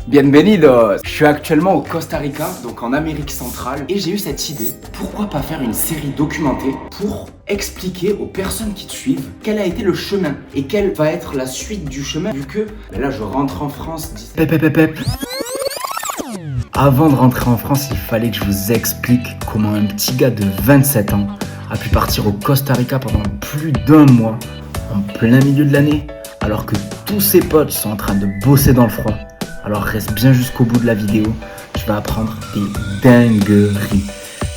Bienvenidos! Je suis actuellement au Costa Rica, donc en Amérique centrale, et j'ai eu cette idée, pourquoi pas faire une série documentée pour expliquer aux personnes qui te suivent quel a été le chemin et quelle va être la suite du chemin, vu que là je rentre en France. Pep. Avant de rentrer en France, il fallait que je vous explique comment un petit gars de 27 ans a pu partir au Costa Rica pendant plus d'1 mois, en plein milieu de l'année, alors que tous ses potes sont en train de bosser dans le froid. Alors reste bien jusqu'au bout de la vidéo, je vais apprendre des dingueries.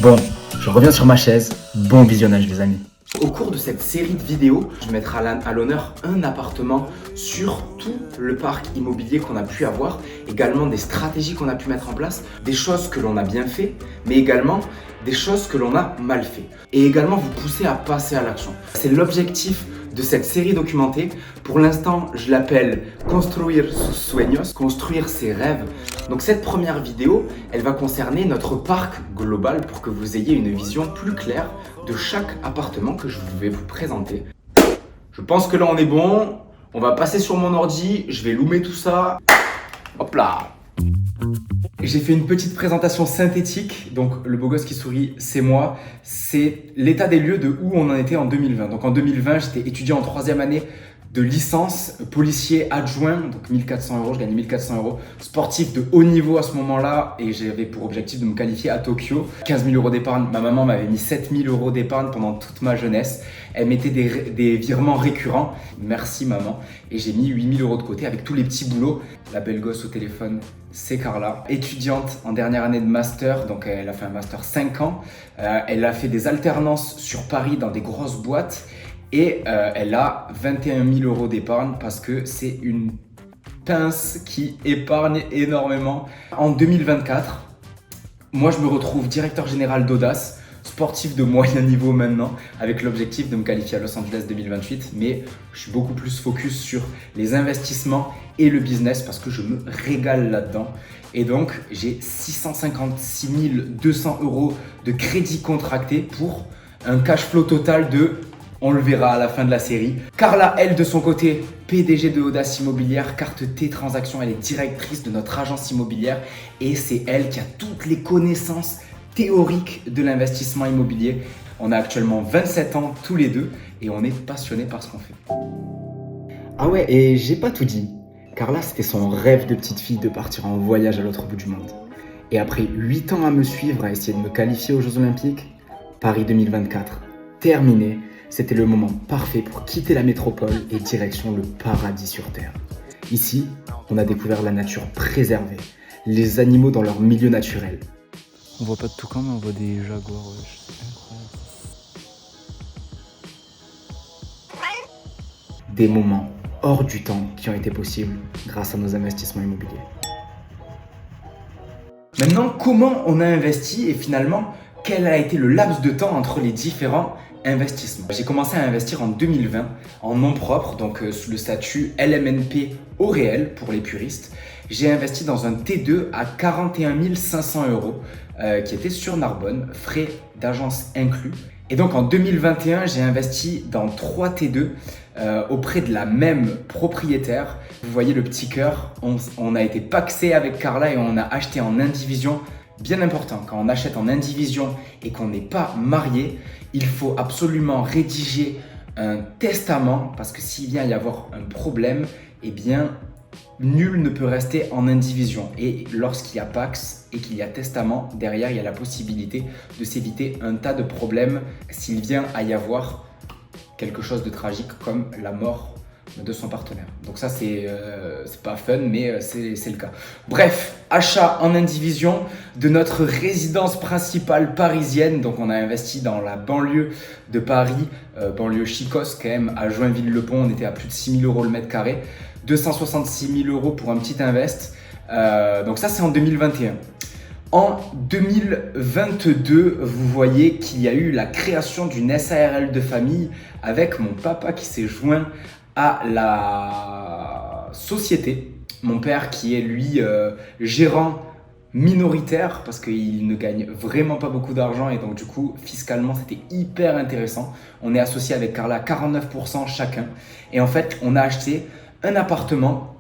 Bon, je reviens sur ma chaise, bon visionnage les amis. Au cours de cette série de vidéos, je mettrai à l'honneur un appartement sur tout le parc immobilier qu'on a pu avoir, également des stratégies qu'on a pu mettre en place, des choses que l'on a bien fait, mais également des choses que l'on a mal fait. Et également vous pousser à passer à l'action. C'est l'objectif de cette série documentée. Pour l'instant, je l'appelle Construir sus sueños, construire ses rêves. Donc cette première vidéo, elle va concerner notre parc global pour que vous ayez une vision plus claire de chaque appartement que je vais vous présenter. Je pense que là on est bon, on va passer sur mon ordi, je vais loomer tout ça. Hop là! J'ai fait une petite présentation synthétique, donc le beau gosse qui sourit, c'est moi. C'est l'état des lieux de où on en était en 2020. Donc en 2020, j'étais étudiant en 3e année de licence, policier adjoint, donc 1400 €, je gagnais 1400 €, sportif de haut niveau à ce moment-là, et j'avais pour objectif de me qualifier à Tokyo. 15 000 € d'épargne, ma maman m'avait mis 7 000 € d'épargne pendant toute ma jeunesse. Elle mettait des virements récurrents, merci maman, et j'ai mis 8 000 € de côté avec tous les petits boulots. La belle gosse au téléphone, c'est Carla, étudiante en dernière année de master, donc elle a fait un master 5 ans. Elle a fait des alternances sur Paris dans des grosses boîtes. Et elle a 21 000 € d'épargne parce que c'est une pince qui épargne énormément. En 2024, moi je me retrouve directeur général d'Audace, sportif de moyen niveau maintenant, avec l'objectif de me qualifier à Los Angeles 2028. Mais je suis beaucoup plus focus sur les investissements et le business parce que je me régale là-dedans. Et donc j'ai 656 200 € de crédit contracté pour un cash flow total de... On le verra à la fin de la série. Carla, elle, de son côté, PDG de Audace Immobilière, carte T Transactions, elle est directrice de notre agence immobilière et c'est elle qui a toutes les connaissances théoriques de l'investissement immobilier. On a actuellement 27 ans tous les deux et on est passionnés par ce qu'on fait. Ah ouais, et j'ai pas tout dit. Carla, c'était son rêve de petite fille de partir en voyage à l'autre bout du monde. Et après 8 ans à me suivre, à essayer de me qualifier aux Jeux Olympiques, Paris 2024, terminé. C'était le moment parfait pour quitter la métropole et direction le paradis sur Terre. Ici, on a découvert la nature préservée, les animaux dans leur milieu naturel. On voit pas de toucans, mais on voit des jaguars. Des moments hors du temps qui ont été possibles grâce à nos investissements immobiliers. Maintenant, comment on a investi et finalement, quel a été le laps de temps entre les différents investissements? J'ai commencé à investir en 2020 en nom propre, donc sous le statut LMNP au réel pour les puristes. J'ai investi dans un T2 à 41 500 € qui était sur Narbonne, frais d'agence inclus. Et donc en 2021, j'ai investi dans 3 T2 auprès de la même propriétaire. Vous voyez le petit cœur, on a été paxé avec Carla et on a acheté en indivision. Bien important, quand on achète en indivision et qu'on n'est pas marié, il faut absolument rédiger un testament parce que s'il vient y avoir un problème, eh bien, nul ne peut rester en indivision. Et lorsqu'il y a Pax et qu'il y a testament, derrière, il y a la possibilité de s'éviter un tas de problèmes s'il vient à y avoir quelque chose de tragique comme la mort de son partenaire. Donc ça c'est pas fun mais c'est le cas. Bref, achat en indivision de notre résidence principale parisienne. Donc on a investi dans la banlieue de Paris, banlieue chicos quand même, à Joinville-le-Pont. On était à plus de 6 000 € le mètre carré, 266 000 € pour un petit invest. Donc ça c'est en 2021. En 2022, vous voyez qu'il y a eu la création d'une SARL de famille avec mon papa qui s'est joint à la société. Mon père qui est lui gérant minoritaire parce qu'il ne gagne vraiment pas beaucoup d'argent et donc du coup fiscalement c'était hyper intéressant. On est associé avec Carla à 49% chacun et en fait on a acheté un appartement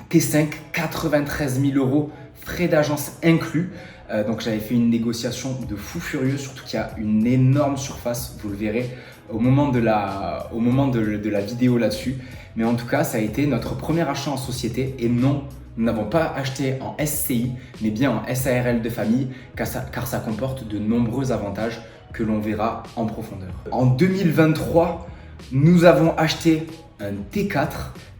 T5 93 000 euros, frais d'agence inclus. Donc j'avais fait une négociation de fou furieux, surtout qu'il y a une énorme surface, vous le verrez au moment de la vidéo là-dessus. Mais en tout cas, ça a été notre premier achat en société et non, nous n'avons pas acheté en SCI, mais bien en SARL de famille, car ça comporte de nombreux avantages que l'on verra en profondeur. En 2023, nous avons acheté un T4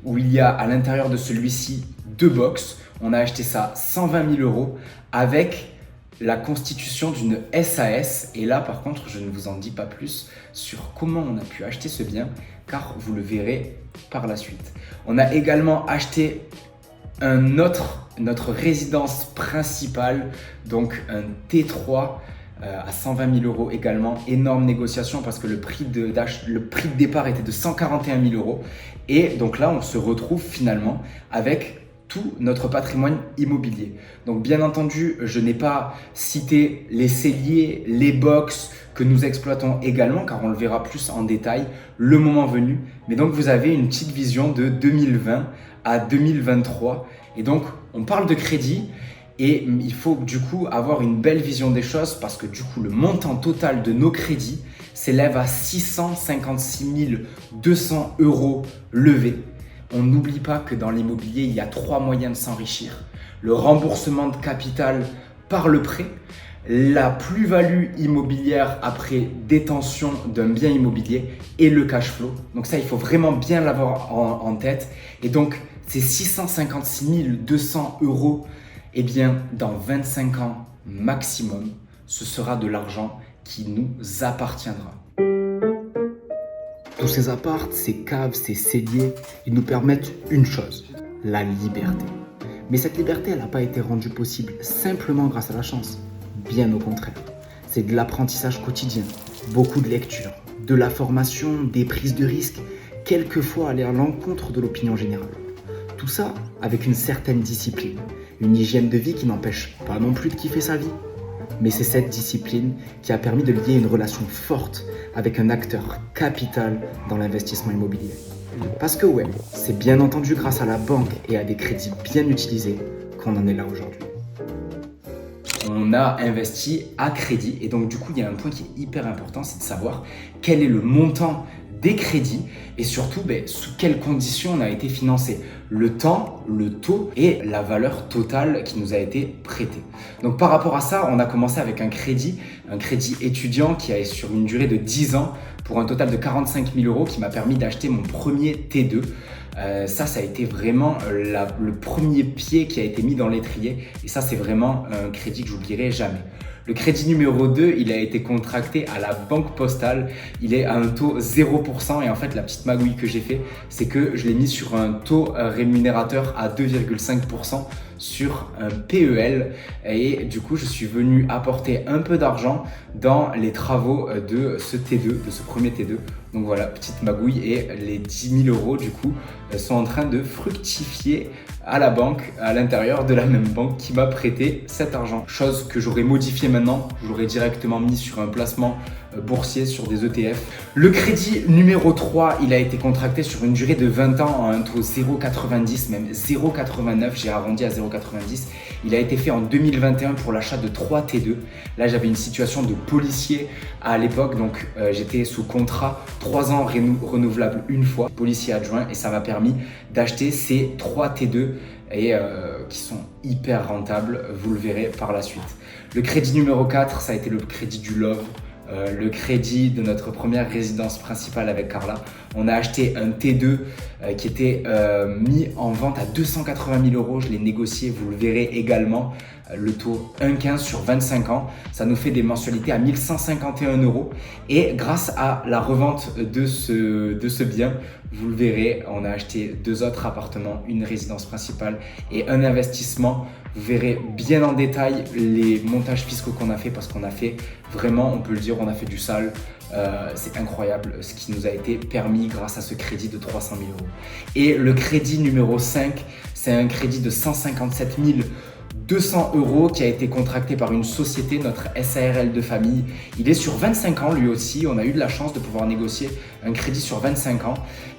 où il y a à l'intérieur de celui-ci 2 box. On a acheté ça 120 000 euros avec la constitution d'une SAS. Et là, par contre, je ne vous en dis pas plus sur comment on a pu acheter ce bien, car vous le verrez par la suite. On a également acheté notre résidence principale, donc un T3 à 120 000 euros également. Énorme négociation parce que le prix de départ était de 141 000 euros. Et donc là, on se retrouve finalement avec tout notre patrimoine immobilier. Donc bien entendu, je n'ai pas cité les celliers, les box que nous exploitons également, car on le verra plus en détail le moment venu. Mais donc vous avez une petite vision de 2020 à 2023. Et donc on parle de crédit et il faut du coup avoir une belle vision des choses parce que du coup le montant total de nos crédits s'élève à 656 200 euros levés. On n'oublie pas que dans l'immobilier, il y a 3 moyens de s'enrichir. Le remboursement de capital par le prêt, la plus-value immobilière après détention d'un bien immobilier et le cash flow. Donc ça, il faut vraiment bien l'avoir en tête. Et donc, ces 656 200 euros, eh bien, dans 25 ans maximum, ce sera de l'argent qui nous appartiendra. Tous ces apparts, ces caves, ces celliers, ils nous permettent une chose, la liberté. Mais cette liberté, elle n'a pas été rendue possible simplement grâce à la chance. Bien au contraire. C'est de l'apprentissage quotidien, beaucoup de lectures, de la formation, des prises de risques, quelquefois aller à l'encontre de l'opinion générale. Tout ça avec une certaine discipline, une hygiène de vie qui n'empêche pas non plus de kiffer sa vie. Mais c'est cette discipline qui a permis de lier une relation forte avec un acteur capital dans l'investissement immobilier. Parce que ouais, c'est bien entendu grâce à la banque et à des crédits bien utilisés qu'on en est là aujourd'hui. On a investi à crédit et donc du coup il y a un point qui est hyper important, c'est de savoir quel est le montant des crédits et surtout sous quelles conditions on a été financé, le temps, le taux et la valeur totale qui nous a été prêtée. Donc par rapport à ça, on a commencé avec un crédit étudiant qui est sur une durée de 10 ans pour un total de 45 000 euros qui m'a permis d'acheter mon premier T2. Ça a été vraiment le premier pied qui a été mis dans l'étrier et ça c'est vraiment un crédit que j'oublierai jamais. Le crédit numéro 2, il a été contracté à la Banque Postale. Il est à un taux 0% et en fait, la petite magouille que j'ai fait, c'est que je l'ai mis sur un taux rémunérateur à 2,5% sur un PEL et du coup, je suis venu apporter un peu d'argent dans les travaux de ce T2, de ce premier T2. Donc voilà, petite magouille et les 10 000 euros du coup sont en train de fructifier à la banque, à l'intérieur de la même banque qui m'a prêté cet argent. Chose que j'aurais modifié maintenant, je l'aurais directement mis sur un placement boursier sur des ETF. Le crédit numéro 3, il a été contracté sur une durée de 20 ans à un taux 0,90, même 0,89, j'ai arrondi à 0,90. Il a été fait en 2021 pour l'achat de 3 T2. Là, j'avais une situation de policier à l'époque, donc j'étais sous contrat 3 ans renouvelable une fois, policier adjoint, et ça m'a permis d'acheter ces 3 T2 et qui sont hyper rentables, vous le verrez par la suite. Le crédit numéro 4, ça a été le crédit du Love. Le crédit de notre première résidence principale avec Carla. On a acheté un T2 qui était mis en vente à 280 000 euros. Je l'ai négocié, vous le verrez également. Le taux 1,15 sur 25 ans. Ça nous fait des mensualités à 1151 euros. Et grâce à la revente de ce bien, vous le verrez, on a acheté 2 autres appartements, une résidence principale et un investissement. Vous verrez bien en détail les montages fiscaux qu'on a fait parce qu'on a fait vraiment, on peut le dire, on a fait du sale. C'est incroyable ce qui nous a été permis grâce à ce crédit de 300 000 euros. Et le crédit numéro 5, c'est un crédit de 157 200 € qui a été contracté par une société, notre SARL de famille. Il est sur 25 ans lui aussi, on a eu de la chance de pouvoir négocier un crédit sur 25 ans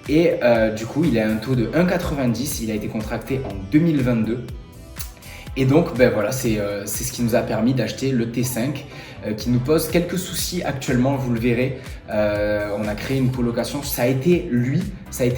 et du coup il a un taux de 1,90, il a été contracté en 2022. Et donc ben voilà, c'est ce qui nous a permis d'acheter le T5 qui nous pose quelques soucis actuellement, vous le verrez. On a créé une colocation, ça a été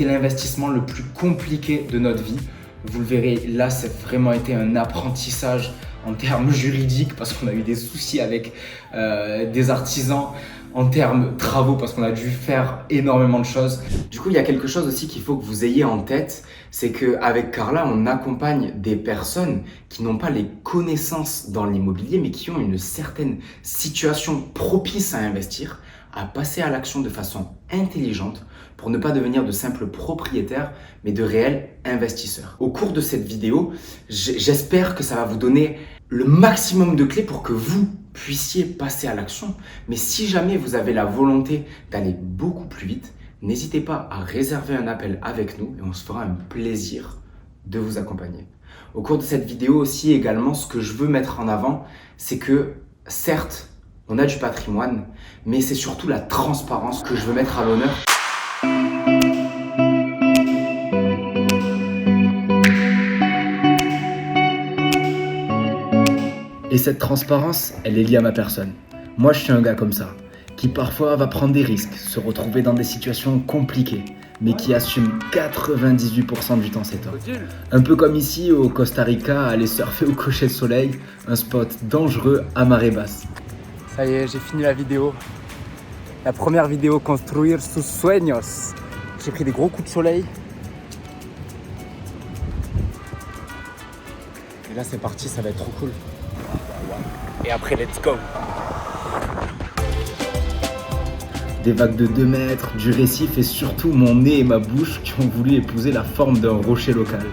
l'investissement le plus compliqué de notre vie. Vous le verrez, là, ça a vraiment été un apprentissage en termes juridiques parce qu'on a eu des soucis avec des artisans, en termes travaux parce qu'on a dû faire énormément de choses. Du coup, il y a quelque chose aussi qu'il faut que vous ayez en tête, c'est qu'avec Carla, on accompagne des personnes qui n'ont pas les connaissances dans l'immobilier, mais qui ont une certaine situation propice à investir, à passer à l'action de façon intelligente pour ne pas devenir de simples propriétaires, mais de réels investisseurs. Au cours de cette vidéo, j'espère que ça va vous donner le maximum de clés pour que vous puissiez passer à l'action. Mais si jamais vous avez la volonté d'aller beaucoup plus vite, n'hésitez pas à réserver un appel avec nous et on se fera un plaisir de vous accompagner. Au cours de cette vidéo aussi également, ce que je veux mettre en avant, c'est que certes, on a du patrimoine, mais c'est surtout la transparence que je veux mettre à l'honneur. Et cette transparence, elle est liée à ma personne. Moi, je suis un gars comme ça, qui parfois va prendre des risques, se retrouver dans des situations compliquées, mais qui assume 98% du temps ses torts. Un peu comme ici au Costa Rica, aller surfer au coucher de soleil, un spot dangereux à marée basse. Ça y est, j'ai fini la vidéo. La première vidéo, construire sus sueños. J'ai pris des gros coups de soleil. Et là, c'est parti, ça va être trop cool. Et après, let's go. Des vagues de 2 mètres, du récif et surtout mon nez et ma bouche qui ont voulu épouser la forme d'un rocher local.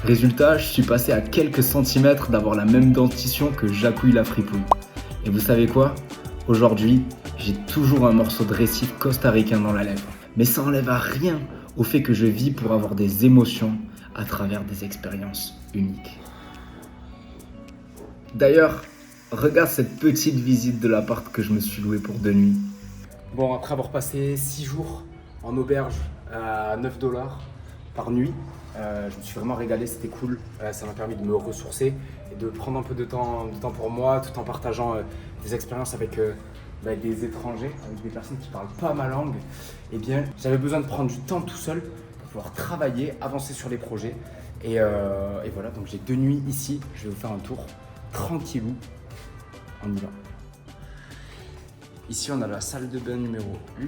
Résultat, je suis passé à quelques centimètres d'avoir la même dentition que Jacouille la fripouille. Et vous savez quoi? Aujourd'hui, j'ai toujours un morceau de récif costaricain dans la lèvre. Mais ça enlève à rien au fait que je vis pour avoir des émotions à travers des expériences uniques. D'ailleurs, regarde cette petite visite de l'appart que je me suis loué pour 2 nuits. Bon, après avoir passé 6 jours en auberge à 9 $ par nuit, je me suis vraiment régalé, c'était cool. Ça m'a permis de me ressourcer et de prendre un peu de temps pour moi, tout en partageant des expériences avec des étrangers, avec des personnes qui parlent pas ma langue. Eh bien, j'avais besoin de prendre du temps tout seul pour pouvoir travailler, avancer sur les projets. Et voilà, donc j'ai 2 nuits ici. Je vais vous faire un tour tranquillou. On y va. Ici, on a la salle de bain numéro 1.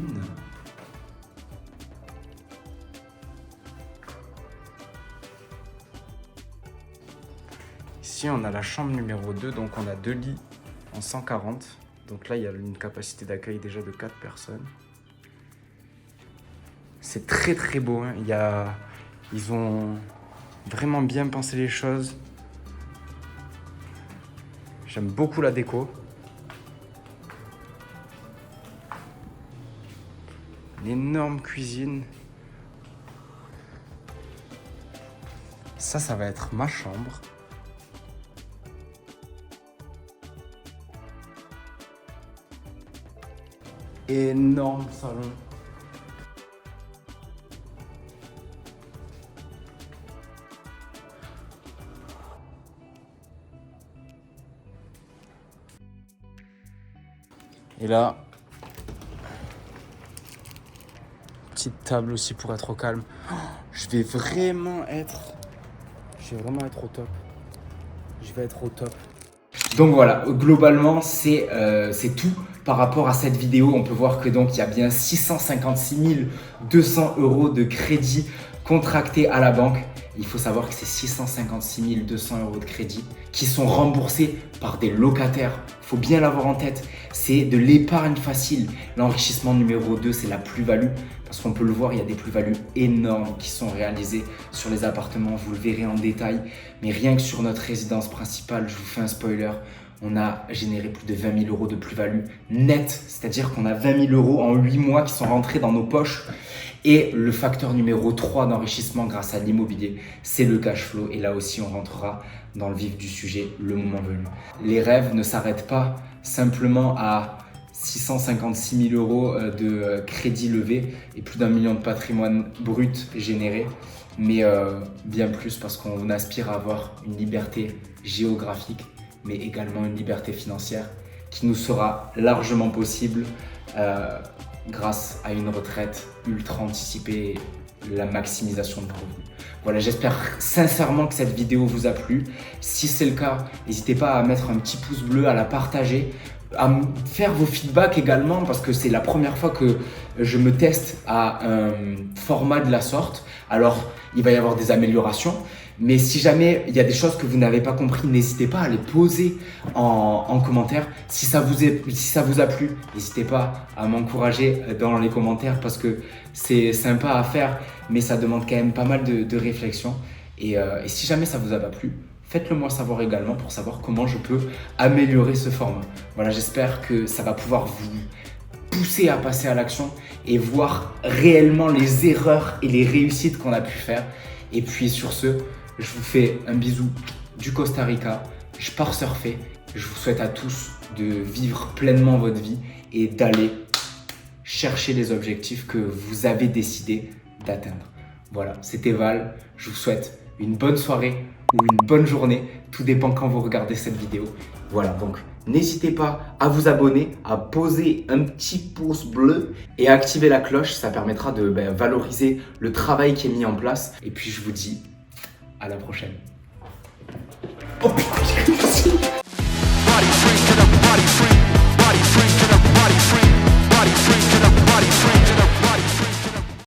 Ici, on a la chambre numéro 2, donc on a 2 lits en 140. Donc là, il y a une capacité d'accueil déjà de 4 personnes. C'est très très beau, hein. Ils ont vraiment bien pensé les choses. J'aime beaucoup la déco. Une énorme cuisine. Ça va être ma chambre. Énorme salon. Et là, petite table aussi pour être au calme. Oh, je vais vraiment être au top. Je vais être au top. Donc voilà, globalement, c'est tout par rapport à cette vidéo. On peut voir que donc il y a bien 656 200 € de crédit contracté à la banque. Il faut savoir que c'est 656 200 € de crédit qui sont remboursés par des locataires. Il faut bien l'avoir en tête. C'est de l'épargne facile. L'enrichissement numéro 2, c'est la plus-value. Parce qu'on peut le voir, il y a des plus-values énormes qui sont réalisées sur les appartements. Vous le verrez en détail. Mais rien que sur notre résidence principale, je vous fais un spoiler, on a généré plus de 20 000 euros de plus-value nette, c'est-à-dire qu'on a 20 000 euros en 8 mois qui sont rentrés dans nos poches. Et le facteur numéro 3 d'enrichissement grâce à l'immobilier, c'est le cash flow. Et là aussi, on rentrera dans le vif du sujet le moment venu. Les rêves ne s'arrêtent pas simplement à 656 000 euros de crédit levé et plus d'1 million de patrimoine brut généré, mais bien plus parce qu'on aspire à avoir une liberté géographique, mais également une liberté financière qui nous sera largement possible grâce à une retraite ultra anticipée et la maximisation de revenus. Voilà, j'espère sincèrement que cette vidéo vous a plu. Si c'est le cas, n'hésitez pas à mettre un petit pouce bleu, à la partager, à me faire vos feedbacks également parce que c'est la première fois que je me teste à un format de la sorte. Alors, il va y avoir des améliorations. Mais si jamais il y a des choses que vous n'avez pas compris, n'hésitez pas à les poser en commentaire. Si ça vous a plu, n'hésitez pas à m'encourager dans les commentaires parce que c'est sympa à faire, mais ça demande quand même pas mal de réflexion. Et si jamais ça vous a pas plu, faites-le moi savoir également pour savoir comment je peux améliorer ce format. Voilà, j'espère que ça va pouvoir vous pousser à passer à l'action et voir réellement les erreurs et les réussites qu'on a pu faire. Et puis sur ce, je vous fais un bisou du Costa Rica, je pars surfer, je vous souhaite à tous de vivre pleinement votre vie et d'aller chercher les objectifs que vous avez décidé d'atteindre. Voilà, c'était Val, je vous souhaite une bonne soirée ou une bonne journée, tout dépend quand vous regardez cette vidéo. Voilà, donc n'hésitez pas à vous abonner, à poser un petit pouce bleu et à activer la cloche, ça permettra de valoriser le travail qui est mis en place. Et puis je vous dis à la prochaine. Oh putain, j'ai réussi! Body free, body free, body free, body free.